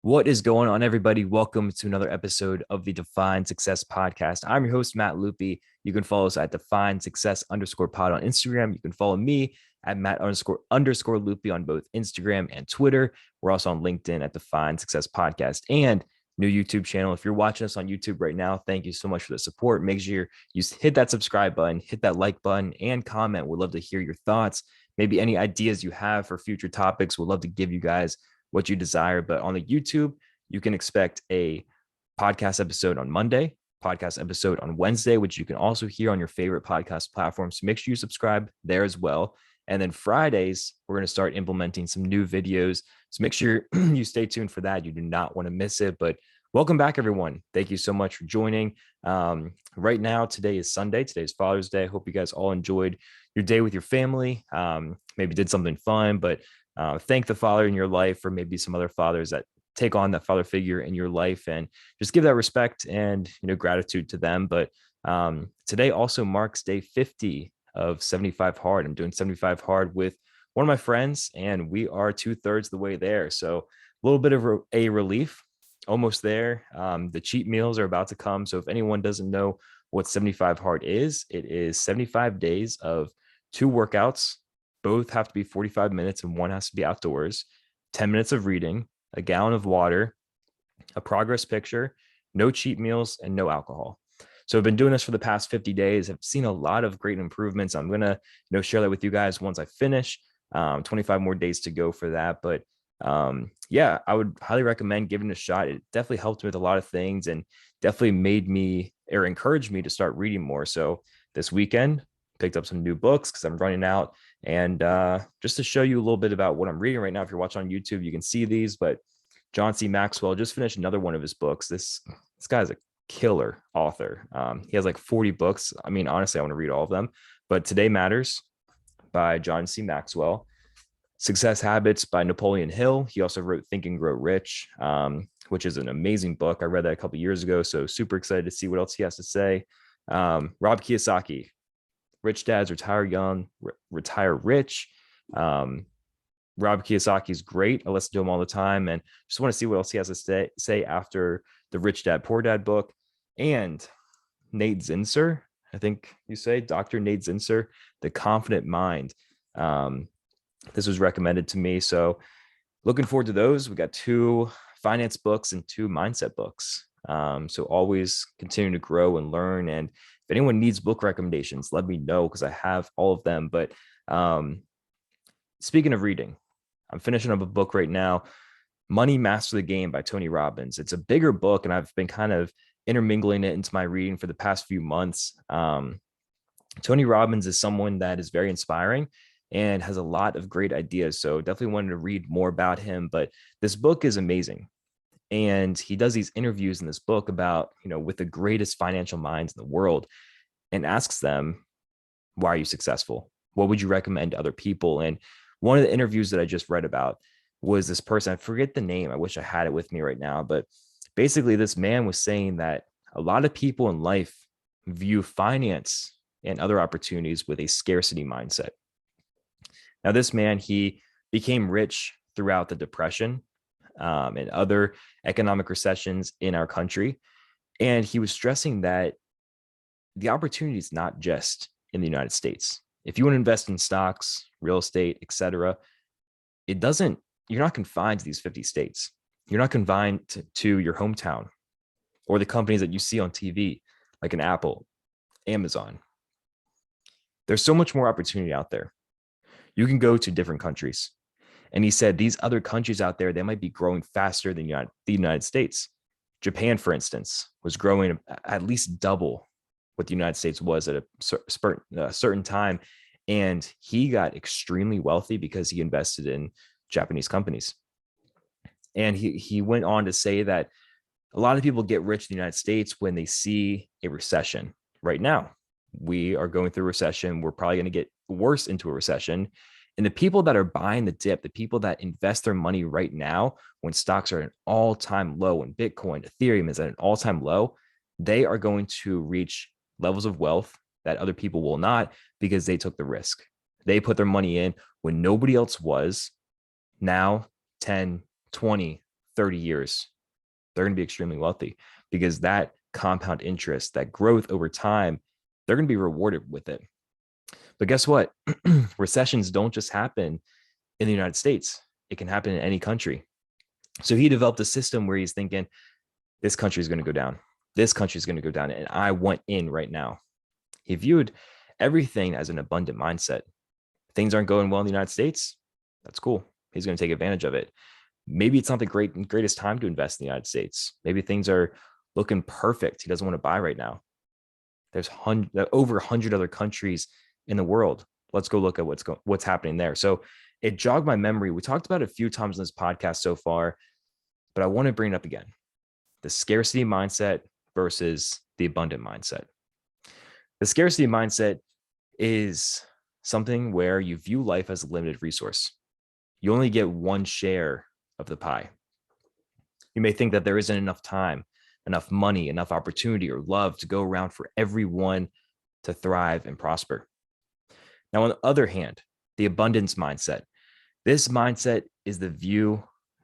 What is going on, everybody? Welcome to another episode of the Define Success Podcast. I'm your host, Matt Loopy. You can follow us at Define Success _ pod on Instagram. You can follow me at Matt Loopy on both Instagram and Twitter. We're also on LinkedIn at Define Success Podcast and new YouTube channel. If you're watching us on YouTube right now, thank you so much for the support. Make sure you hit that subscribe button, hit that like button, and comment. We'd love to hear your thoughts. Maybe any ideas you have for future topics. We'd love to give you guys what you desire. But on the YouTube, you can expect a podcast episode on Monday, podcast episode on Wednesday, which you can also hear on your favorite podcast platforms. So make sure you subscribe there as well. And then Fridays, we're going to start implementing some new videos. So make sure you stay tuned for that. You do not want to miss it. But welcome back, everyone. Thank you so much for joining. Right now, today is Sunday. Today is Father's Day. I hope you guys all enjoyed your day with your family. Maybe did something fun, but thank the father in your life, or maybe some other fathers that take on that father figure in your life, and just give that respect and gratitude to them. But today also marks day 50 of 75 hard. I'm doing 75 hard with one of my friends, and we are 2/3 the way there. So a little bit of a relief, almost there. The cheat meals are about to come. So if anyone doesn't know what 75 hard is, it is 75 days of 2 workouts. Both have to be 45 minutes and one has to be outdoors, 10 minutes of reading, a gallon of water, a progress picture, no cheat meals, and no alcohol. So I've been doing this for the past 50 days. I've seen a lot of great improvements. I'm going to share that with you guys once I finish. 25 more days to go for that. But yeah, I would highly recommend giving it a shot. It definitely helped me with a lot of things and definitely made me or encouraged me to start reading more. So this weekend, picked up some new books because I'm running out. And just to show you a little bit about what I'm reading right now, if you're watching on YouTube, you can see these. But John C. Maxwell just finished another one of his books. This guy's a killer author. He has like 40 books. I mean, honestly, I want to read all of them. But Today Matters by John C. Maxwell. Success Habits by Napoleon Hill. He also wrote Think and Grow Rich, which is an amazing book. I read that a couple of years ago, so super excited to see what else he has to say. Rob Kiyosaki, Rich Dads Retire Young, Retire Rich. Rob Kiyosaki is great. I listen to him all the time and just want to see what else he has to say after the Rich Dad Poor Dad book. And Nate Zinsser, I think you say, Dr. Nate Zinsser, The Confident Mind. This was recommended to me. So looking forward to those. We got 2 finance books and 2 mindset books. So always continue to grow and learn. And if anyone needs book recommendations, let me know because I have all of them. But speaking of reading, I'm finishing up a book right now, Money Master the Game by Tony Robbins. It's a bigger book, and I've been kind of intermingling it into my reading for the past few months. Tony Robbins is someone that is very inspiring and has a lot of great ideas. So definitely wanted to read more about him. But this book is amazing. And he does these interviews in this book about, with the greatest financial minds in the world, and asks them, why are you successful? What would you recommend to other people? And one of the interviews that I just read about was this person. I forget the name. I wish I had it with me right now. But basically, this man was saying that a lot of people in life view finance and other opportunities with a scarcity mindset. Now, this man, he became rich throughout the Depression and other economic recessions in our country. And he was stressing that the opportunity is not just in the United States. If you want to invest in stocks, real estate, etc., you're not confined to these 50 states. You're not confined to your hometown or the companies that you see on TV, like an Apple, Amazon. There's so much more opportunity out there. You can go to different countries. And he said these other countries out there, they might be growing faster than the United States. Japan, for instance, was growing at least double what the United States was at a certain time. And he got extremely wealthy because he invested in Japanese companies. And he went on to say that a lot of people get rich in the United States when they see a recession. Right now, we are going through a recession. We're probably going to get worse into a recession. And the people that are buying the dip, the people that invest their money right now when stocks are at an all-time low and Bitcoin, Ethereum is at an all-time low, they are going to reach levels of wealth that other people will not, because they took the risk. They put their money in when nobody else was. Now, 10, 20, 30 years, they're going to be extremely wealthy because that compound interest, that growth over time, they're going to be rewarded with it. But guess what? Recessions don't just happen in the United States. It can happen in any country. So he developed a system where he's thinking, this country is going to go down. This country is going to go down. And I want in right now. He viewed everything as an abundant mindset. Things aren't going well in the United States. That's cool. He's going to take advantage of it. Maybe it's not the greatest time to invest in the United States. Maybe things are looking perfect. He doesn't want to buy right now. There's over 100 other countries in the world. Let's go look at what's happening there. So it jogged my memory. We talked about it a few times in this podcast so far, but I want to bring it up again. The scarcity mindset versus the abundant mindset. The scarcity mindset is something where you view life as a limited resource. You only get one share of the pie. You may think that there isn't enough time, enough money, enough opportunity or love to go around for everyone to thrive and prosper. Now, on the other hand, the abundance mindset. This mindset is the view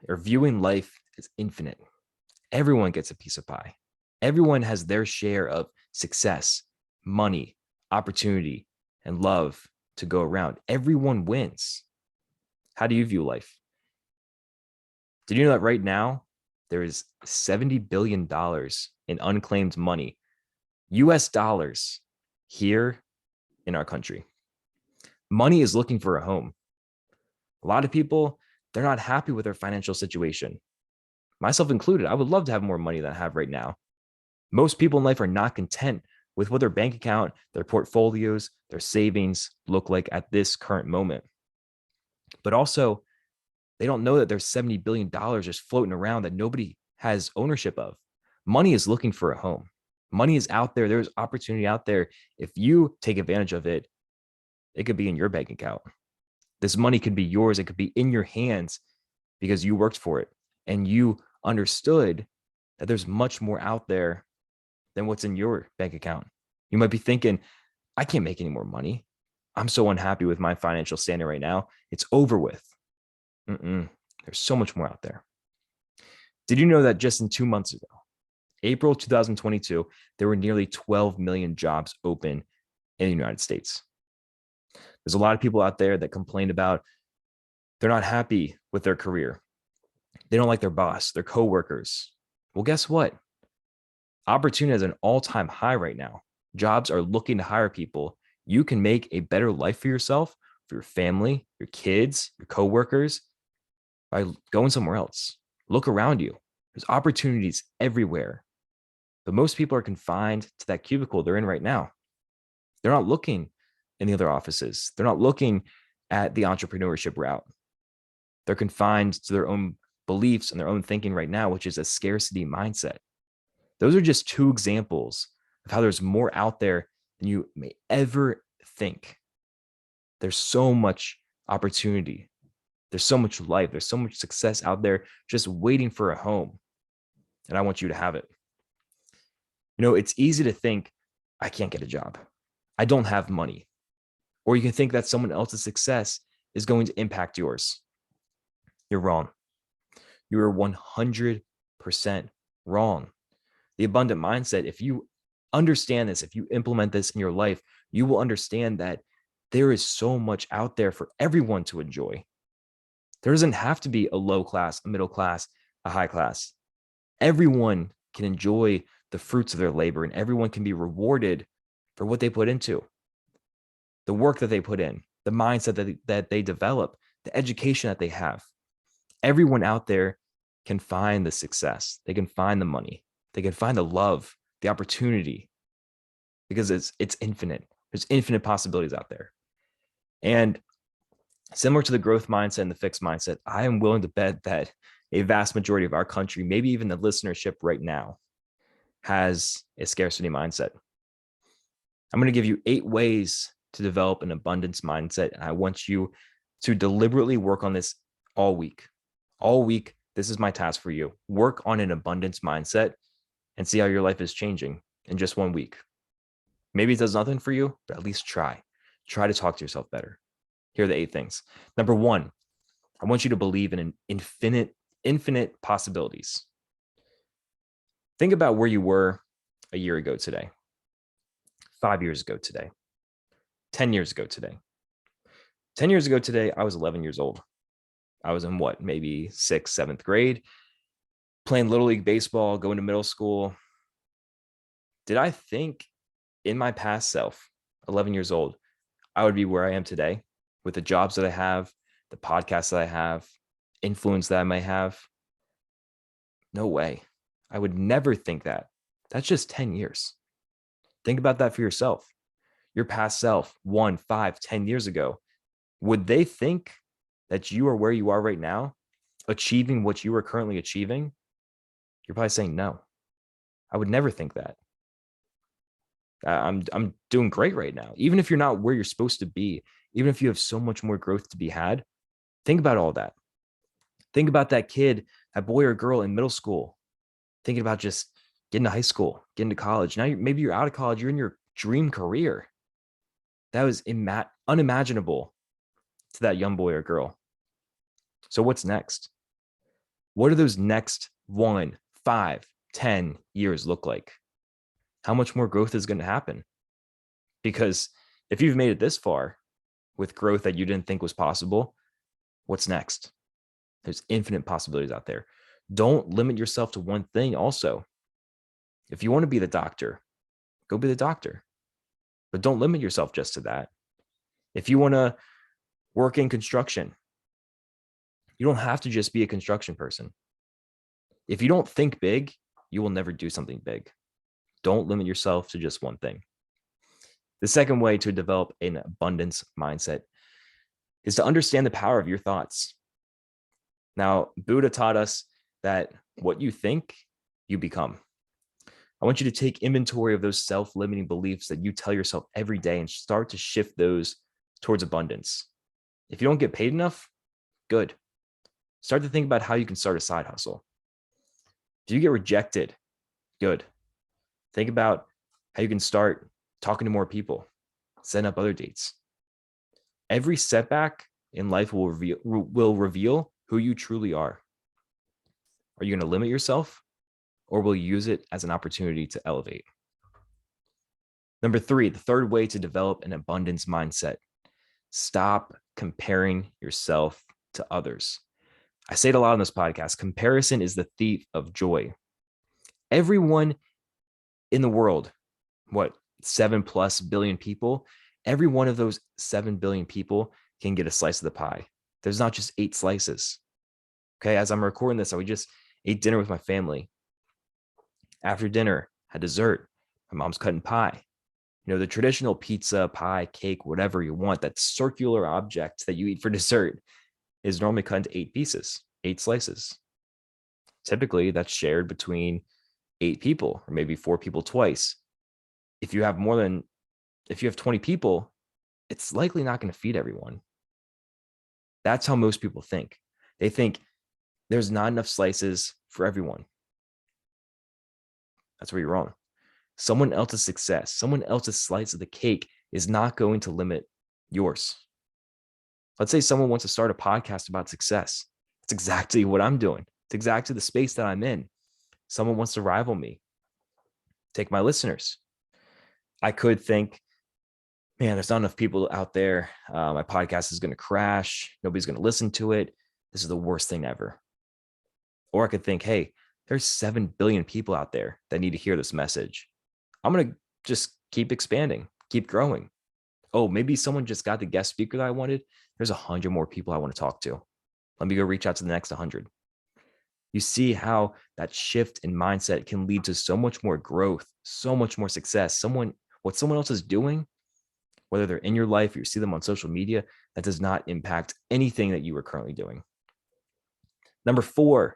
or viewing life as infinite. Everyone gets a piece of pie. Everyone has their share of success, money, opportunity, and love to go around. Everyone wins. How do you view life? Did you know that right now there is $70 billion in unclaimed money, US dollars, here in our country? Money is looking for a home. A lot of people, they're not happy with their financial situation. Myself included, I would love to have more money than I have right now. Most people in life are not content with what their bank account, their portfolios, their savings look like at this current moment. But also, they don't know that there's $70 billion just floating around that nobody has ownership of. Money is looking for a home. Money is out there. There's opportunity out there. If you take advantage of it, it could be in your bank account. This money could be yours. It could be in your hands because you worked for it and you understood that there's much more out there than what's in your bank account. You might be thinking, I can't make any more money. I'm so unhappy with my financial standing right now. It's over with. There's so much more out there. Did you know that just in 2 months ago, April 2022, there were nearly 12 million jobs open in the United States? There's a lot of people out there that complain about they're not happy with their career. They don't like their boss, their coworkers. Well, guess what? Opportunity is an all-time high right now. Jobs are looking to hire people. You can make a better life for yourself, for your family, your kids, your coworkers by going somewhere else. Look around you. There's opportunities everywhere. But most people are confined to that cubicle they're in right now. They're not looking in the other offices. They're not looking at the entrepreneurship route. They're confined to their own beliefs and their own thinking right now, which is a scarcity mindset. Those are just two examples of how there's more out there than you may ever think. There's so much opportunity. There's so much life. There's so much success out there just waiting for a home. And I want you to have it. You know, it's easy to think, I can't get a job. I don't have money. Or you can think that someone else's success is going to impact yours. You're wrong. You are 100% wrong. The abundant mindset, if you understand this, if you implement this in your life, you will understand that there is so much out there for everyone to enjoy. There doesn't have to be a low class, a middle class, a high class. Everyone can enjoy the fruits of their labor and everyone can be rewarded for what they put into, the work that they put in, the mindset that they develop, the education that they have. Everyone out there can find the success. They can find the money. They can find the love, the opportunity, because it's infinite. There's infinite possibilities out there. And similar to the growth mindset and the fixed mindset, I am willing to bet that a vast majority of our country, maybe even the listenership right now, has a scarcity mindset. I'm going to give you 8 ways to develop an abundance mindset. And I want you to deliberately work on this all week. All week, this is my task for you. Work on an abundance mindset and see how your life is changing in just 1 week. Maybe it does nothing for you, but at least try. Try to talk to yourself better. Here are the 8 things. Number 1, I want you to believe in an infinite Infinite possibilities. Think about where you were a year ago today, 5 years ago today, 10 years ago today. 10 years ago today, I was 11 years old. I was in maybe 6th, 7th grade, playing Little League baseball, going to middle school. Did I think in my past self, 11 years old, I would be where I am today with the jobs that I have, the podcasts that I have, influence that I may have? No way. I would never think that. That's just 10 years. Think about that for yourself. Your past self, 1, 5, 10 years ago, would they think that you are where you are right now, achieving what you are currently achieving? You're probably saying no. I would never think that. I'm doing great right now. Even if you're not where you're supposed to be, even if you have so much more growth to be had, think about all that. Think about that kid, that boy or girl in middle school, thinking about just getting to high school, getting to college. Now maybe you're out of college, you're in your dream career. That was unimaginable to that young boy or girl. So what's next? What do those next 1, 5, 10 years look like? How much more growth is going to happen? Because if you've made it this far with growth that you didn't think was possible, what's next? There's infinite possibilities out there. Don't limit yourself to one thing also. If you want to be the doctor, go be the doctor. But don't limit yourself just to that. If you want to work in construction, you don't have to just be a construction person. If you don't think big, you will never do something big. Don't limit yourself to just one thing. The second way to develop an abundance mindset is to understand the power of your thoughts. Now, Buddha taught us that what you think, you become. I want you to take inventory of those self-limiting beliefs that you tell yourself every day and start to shift those towards abundance. If you don't get paid enough, good. Start to think about how you can start a side hustle. If you get rejected, good. Think about how you can start talking to more people, setting up other dates. Every setback in life will reveal who you truly are. Are you going to limit yourself, or will you use it as an opportunity to elevate? Number 3, the third way to develop an abundance mindset. Stop comparing yourself to others. I say it a lot on this podcast. Comparison is the thief of joy. Everyone in the world, 7+ billion people, every one of those 7 billion people can get a slice of the pie. There's not just 8 slices. Okay, as I'm recording this, I just ate dinner with my family. After dinner, had dessert. My mom's cutting pie. The traditional pizza, pie, cake, whatever you want, that circular object that you eat for dessert is normally cut into 8 pieces, 8 slices. Typically, that's shared between 8 people, or maybe 4 people twice. If you have 20 people, it's likely not going to feed everyone. That's how most people think. They think there's not enough slices for everyone. That's where you're wrong. Someone else's success, someone else's slice of the cake is not going to limit yours. Let's say someone wants to start a podcast about success. That's exactly what I'm doing. It's exactly the space that I'm in. Someone wants to rival me. Take my listeners. I could think, man, there's not enough people out there. My podcast is going to crash. Nobody's going to listen to it. This is the worst thing ever. Or I could think, hey, there's 7 billion people out there that need to hear this message. I'm going to just keep expanding, keep growing. Oh, maybe someone just got the guest speaker that I wanted. There's 100 more people I want to talk to. Let me go reach out to the next 100. You see how that shift in mindset can lead to so much more growth, so much more success. What someone else is doing, whether they're in your life or you see them on social media, that does not impact anything that you are currently doing. Number 4,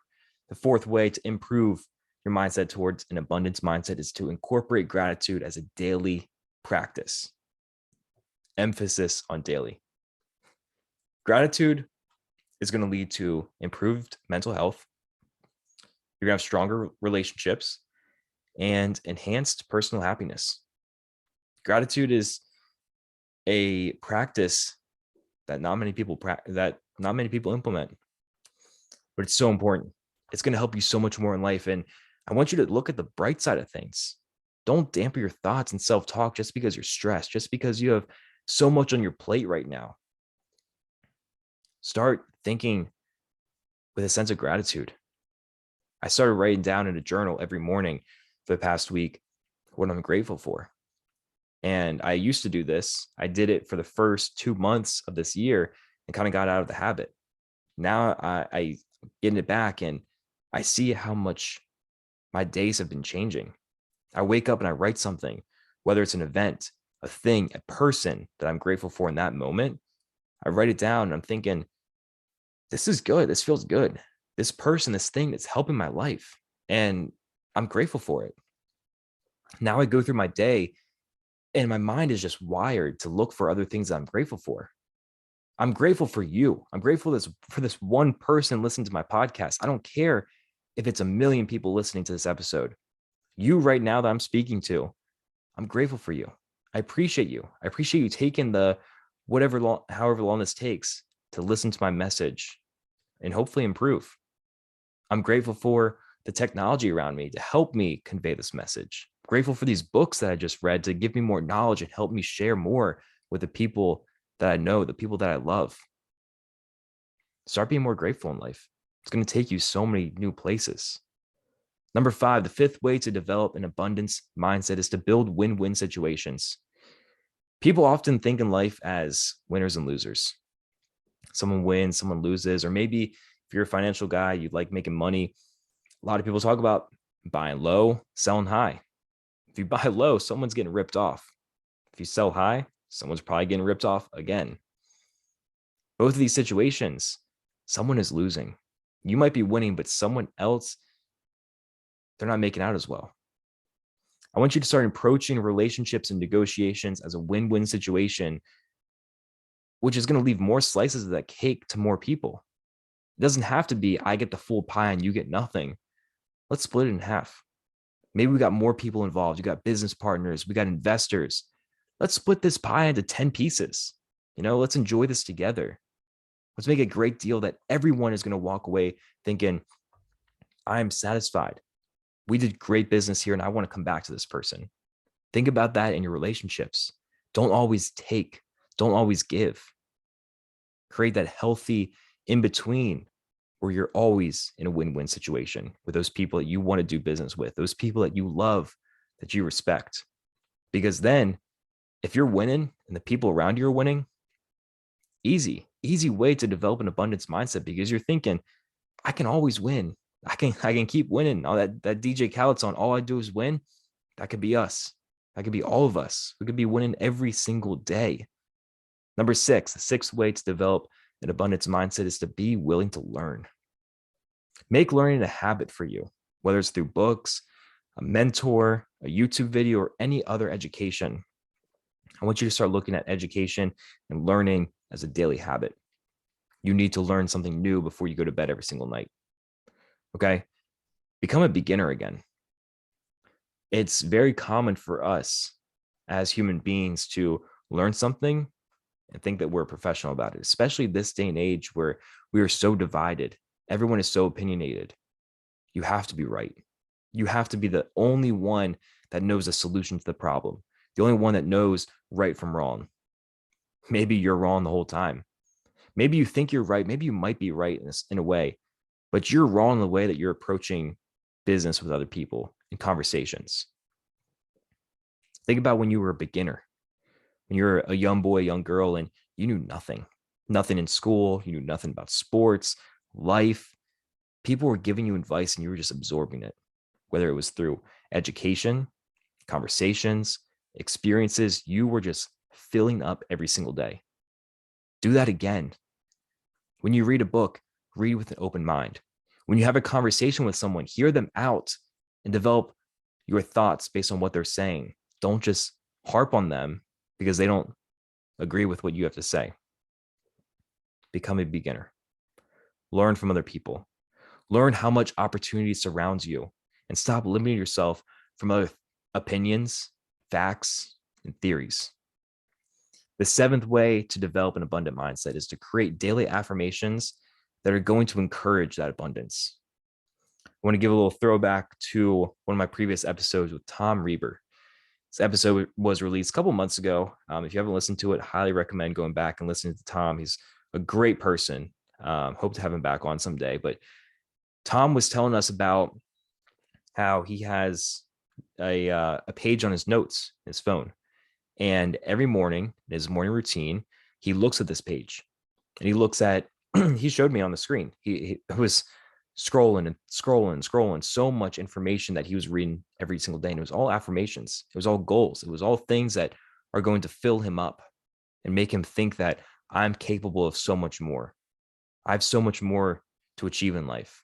the fourth way to improve your mindset towards an abundance mindset is to incorporate gratitude as a daily practice. Emphasis on daily. Gratitude is going to lead to improved mental health. You're going to have stronger relationships and enhanced personal happiness. Gratitude is a practice that not many people implement. but it's so important. It's going to help you so much more in life. And I want you to look at the bright side of things. Don't dampen your thoughts and self-talk just because you're stressed, just because you have so much on your plate right now. Start thinking with a sense of gratitude. I started writing down in a journal every morning for the past week what I'm grateful for. And I used to do this. I did it for the first 2 months of this year and kind of got out of the habit. Now I get it back and I see how much my days have been changing. I wake up and I write something, whether it's an event, a thing, a person that I'm grateful for in that moment. I write it down and I'm thinking, this is good. This feels good. This person, this thing that's helping my life. And I'm grateful for it. Now I go through my day and my mind is just wired to look for other things that I'm grateful for. I'm grateful for you. I'm grateful for this one person listening to my podcast. I don't care if it's a million people listening to this episode. You right now that I'm speaking to, I'm grateful for you. I appreciate you. I appreciate you taking the however long this takes to listen to my message and hopefully improve. I'm grateful for the technology around me to help me convey this message. I'm grateful for these books that I just read to give me more knowledge and help me share more with the people that I know, the people that I love. Start being more grateful in life. It's going to take you so many new places. Number 5, the fifth way to develop an abundance mindset is to build win-win situations. People often think in life as winners and losers. Someone wins, someone loses, or maybe if you're a financial guy, you like making money. A lot of people talk about buying low, selling high. If you buy low, someone's getting ripped off. If you sell high, someone's probably getting ripped off again. Both of these situations, someone is losing. You might be winning, but someone else, they're not making out as well. I want you to start approaching relationships and negotiations as a win-win situation, which is going to leave more slices of that cake to more people. It doesn't have to be, I get the full pie and you get nothing. Let's split it in half. Maybe we got more people involved. You got business partners. We got investors. Let's split this pie into 10 pieces. Let's enjoy this together. Let's make a great deal that everyone is going to walk away thinking, I'm satisfied. We did great business here and I want to come back to this person. Think about that in your relationships. Don't always take. Don't always give. Create that healthy in between where you're always in a win-win situation with those people that you want to do business with, those people that you love, that you respect. Because then if you're winning and the people around you are winning, easy way to develop an abundance mindset because you're thinking, I can always win. I can keep winning. All that DJ Khaled song, all I do is win. That could be us. That could be all of us. We could be winning every single day. Number 6, the sixth way to develop an abundance mindset is to be willing to learn. Make learning a habit for you, whether it's through books, a mentor, a YouTube video, or any other education. I want you to start looking at education and learning as a daily habit. You need to learn something new before you go to bed every single night. Okay? Become a beginner again. It's very common for us as human beings to learn something and think that we're a professional about it, especially this day and age where we are so divided. Everyone is so opinionated. You have to be right. You have to be the only one that knows a solution to the problem, the only one that knows right from wrong. Maybe you're wrong the whole time. Maybe you think you're right. Maybe you might be right in a way, but you're wrong in the way that you're approaching business with other people in conversations. Think about when you were a beginner, when you were a young boy, young girl, and you knew nothing in school. You knew nothing about sports, life. People were giving you advice and you were just absorbing it, whether it was through education, conversations, experiences. You were just filling up every single day. Do that again. When you read a book, read with an open mind. When you have a conversation with someone, hear them out and develop your thoughts based on what they're saying. Don't just harp on them because they don't agree with what you have to say. Become a beginner. Learn from other people. Learn how much opportunity surrounds you and stop limiting yourself from other opinions, facts, and theories. The seventh way to develop an abundant mindset is to create daily affirmations that are going to encourage that abundance. I want to give a little throwback to one of my previous episodes with Tom Reber. This episode was released a couple months ago. If you haven't listened to it, highly recommend going back and listening to Tom. He's a great person. Hope to have him back on someday. But Tom was telling us about how he has a page on his notes, his phone. And every morning, in his morning routine, he looks at this page and he looks at, he showed me on the screen. He was scrolling and scrolling so much information that he was reading every single day. And it was all affirmations. It was all goals. It was all things that are going to fill him up and make him think that I'm capable of so much more. I have so much more to achieve in life.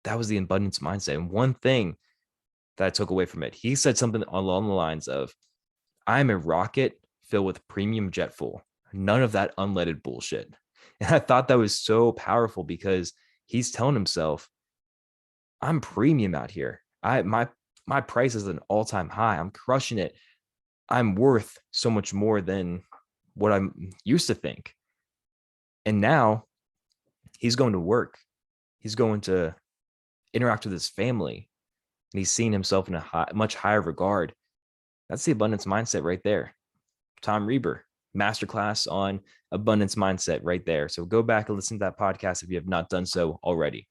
That was the abundance mindset. And one thing that I took away from it, he said something along the lines of, I'm a rocket filled with premium jet fuel, none of that unleaded bullshit. And I thought that was so powerful because he's telling himself, I'm premium out here. My price is an all-time high. I'm crushing it. I'm worth so much more than what I'm used to think. And now he's going to work. He's going to interact with his family. And he's seeing himself in a much higher regard. That's the abundance mindset right there. Tom Reber, masterclass on abundance mindset right there. So go back and listen to that podcast if you have not done so already.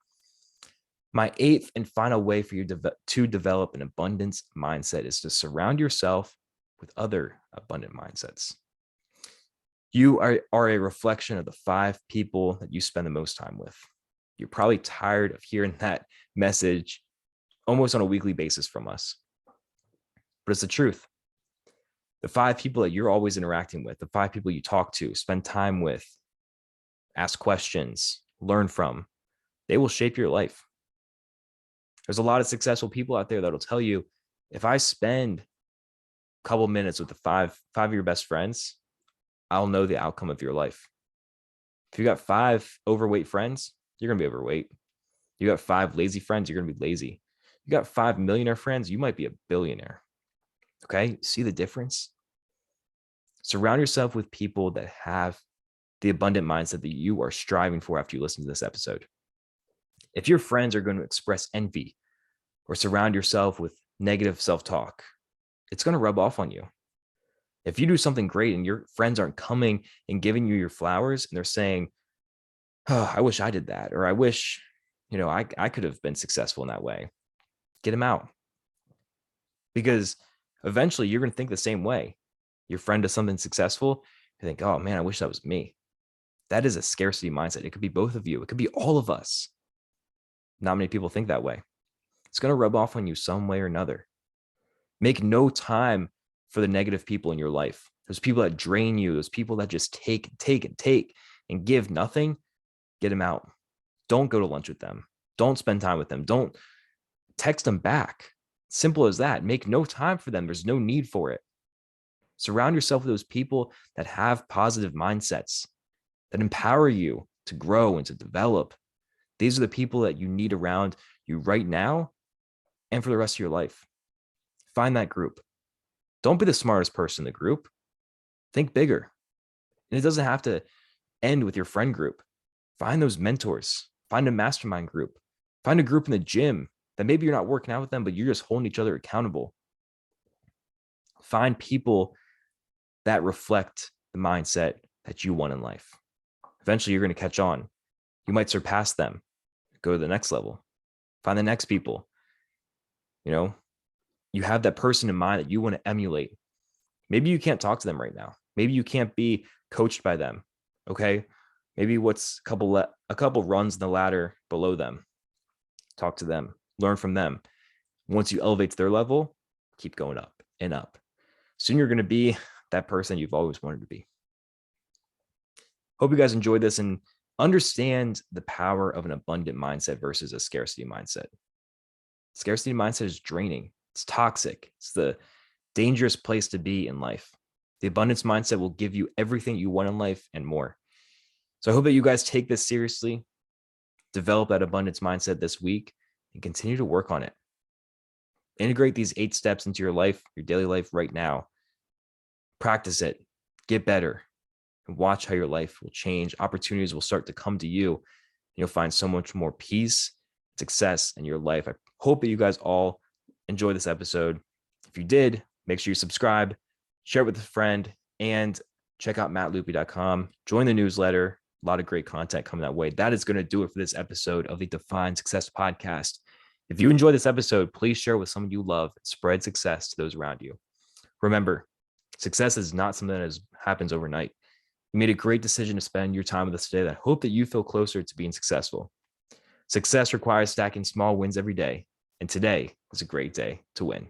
My eighth and final way for you to develop an abundance mindset is to surround yourself with other abundant mindsets. You are a reflection of the 5 people that you spend the most time with. You're probably tired of hearing that message almost on a weekly basis from us, but it's the truth. The 5 people that you're always interacting with, the 5 people you talk to, spend time with, ask questions, learn from, they will shape your life. There's a lot of successful people out there that'll tell you, if I spend a couple minutes with the five of your best friends, I'll know the outcome of your life. If you got 5 overweight friends, you're going to be overweight. You got 5 lazy friends, you're going to be lazy. You got 5 millionaire friends, you might be a billionaire. Okay, see the difference? Surround yourself with people that have the abundant mindset that you are striving for after you listen to this episode. If your friends are going to express envy or surround yourself with negative self-talk, it's going to rub off on you. If you do something great and your friends aren't coming and giving you your flowers and they're saying, oh, I wish I did that, or I wish, I could have been successful in that way, get them out. Because eventually you're going to think the same way. Your friend does something successful, you think, oh man, I wish that was me. That is a scarcity mindset. It could be both of you. It could be all of us. Not many people think that way. It's going to rub off on you some way or another. Make no time for the negative people in your life. Those people that drain you, those people that just take and give nothing, get them out. Don't go to lunch with them. Don't spend time with them. Don't text them back. Simple as that. Make no time for them. There's no need for it. Surround yourself with those people that have positive mindsets, that empower you to grow and to develop. These are the people that you need around you right now and for the rest of your life. Find that group. Don't be the smartest person in the group. Think bigger. And it doesn't have to end with your friend group. Find those mentors. Find a mastermind group. Find a group in the gym that maybe you're not working out with them, but you're just holding each other accountable. Find people that reflect the mindset that you want in life. Eventually, you're going to catch on. You might surpass them, go to the next level, find the next people. You have that person in mind that you want to emulate. Maybe you can't talk to them right now. Maybe you can't be coached by them. Okay. Maybe what's a couple runs in the ladder below them. Talk to them, learn from them. Once you elevate to their level, keep going up and up. Soon you're going to be that person you've always wanted to be. Hope you guys enjoyed this and understand the power of an abundant mindset versus a scarcity mindset. Scarcity mindset is draining. It's toxic. It's the dangerous place to be in life. The abundance mindset will give you everything you want in life and more. So I hope that you guys take this seriously, develop that abundance mindset this week, and continue to work on it. Integrate these 8 steps into your life, your daily life right now. Practice it, get better, and watch how your life will change. Opportunities will start to come to you, You'll find so much more peace, success in your life. I hope that you guys all enjoyed this episode. If you did, make sure you subscribe, share it with a friend, and check out mattloopy.com. Join the newsletter. A lot of great content coming that way. That is going to do it for this episode of the Define Success podcast. If you enjoyed this episode, please share with someone you love and spread success to those around you. Remember, success is not something that happens overnight. You made a great decision to spend your time with us today. I hope that you feel closer to being successful. Success requires stacking small wins every day, and today was a great day to win.